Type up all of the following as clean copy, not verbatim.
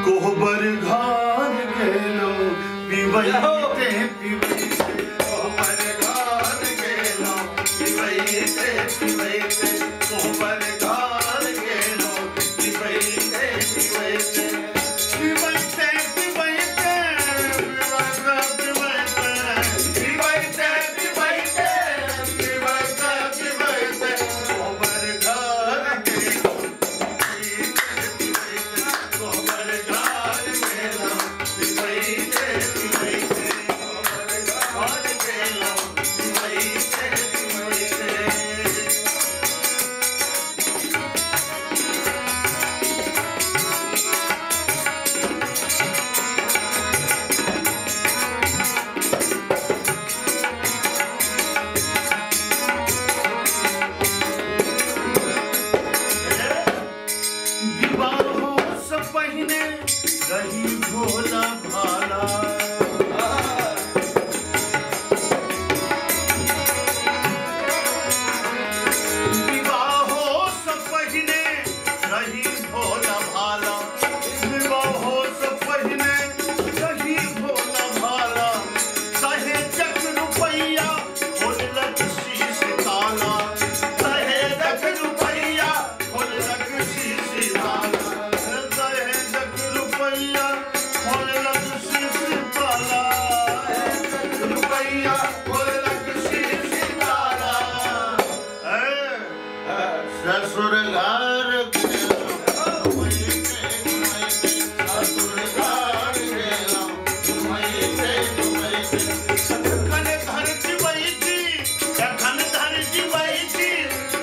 कोहबर घार गेलो पिबैते पिबैते कोहबर घार गेलो पिबैते पिबैते कोहबर घार गेलो पिबैते पिबैते पिबैते पिबैते पिबैते पिबैते पिबैते पिबैते कोहबर घार गेलो कोहबर घार गेलो पिबैते पिबैते कोहबर घार गेलो पिबैते पिबैते। विवाहों से पहले रही भोला भाला विवाहों से पहले रही भोला भाला विवाहों से पहले रही भोला भाला कहे जग रुपैया खोलक शीश ताला कहे जग रुपैया खोलक शीश ताला कहे जग रुपैया खोलक शीश ताला रुपैया खोलक शीश ताला ससुर घर ससुर घर गेलो घुमैते घुमैते जखन घर जीवैती जखन घर जीवैती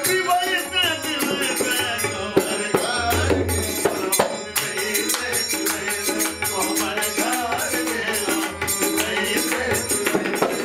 पिबैते पिबैते कोहबर घर गेलो पिबैते पिबैते कोहबर घर गेलो पिबैते पिबैते।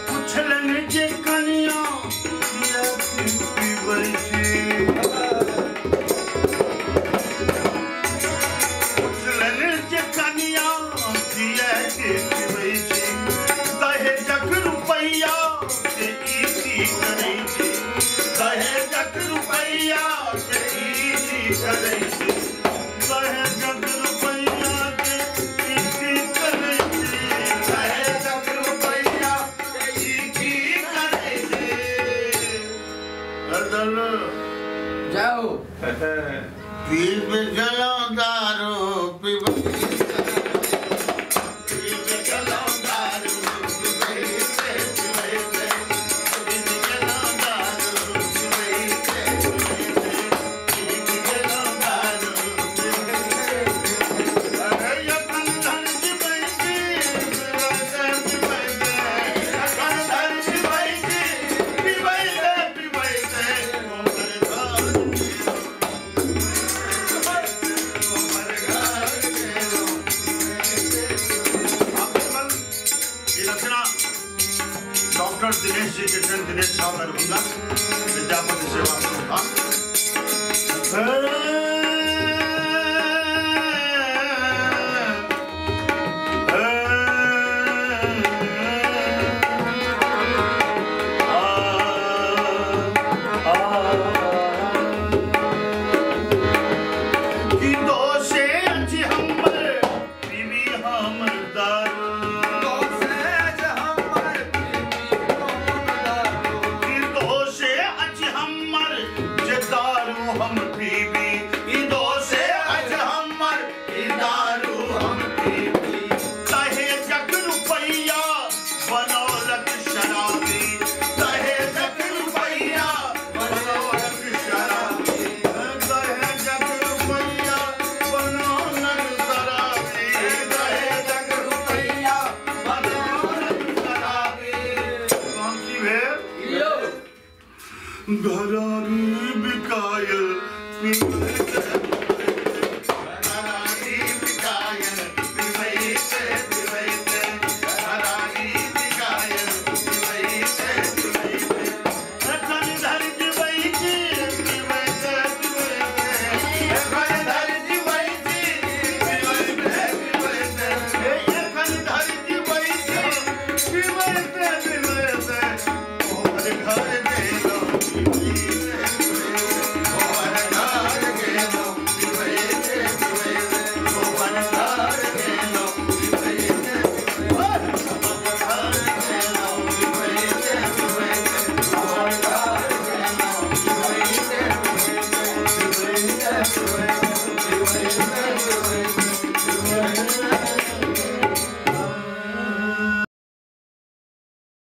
पुछलन जे कनिया किया पिबै छी पुछलन जे कनिया किया पिबै छी दहेजक रुपैया से की करै छी दहेजक रुपैया से की करै छी दहेजक रुपैया के की करै छी दहेजक रुपैया के की करै छी बदल जाओ पीब गलो दारू पीब गलो दारू पिबैते पिबैते पीब गलो दारू पिबैते पिबैते पीब गलो दारू पिबैते पिबैते अरे यखन धन पिबैते पिबैते पिबैते यखन धन पिबैते पिबैते पिबैते कोहबर घर गेलो कोहबर घर गेलो पिबैते पिबैते। ये रचना डॉक्टर दिनेश जी किशन दिनेश साहब दरभंगा विद्यापति सेवा संस्थान। कि दोषे अछि हमर पीबी हमर दारू कि दोषे अछि हमर जे दारू हम पीबी कि दोषे अछि हमर कि दारू हम पीबी कहे जग रुपैया बनौलक शराबी कहे जग रुपैया बनौलक शराबी कहे जग रुपैया बनौलक शराबी कहे जग रुपैया बनौलक शराबी। कौन सी भेल घरारी बिकायल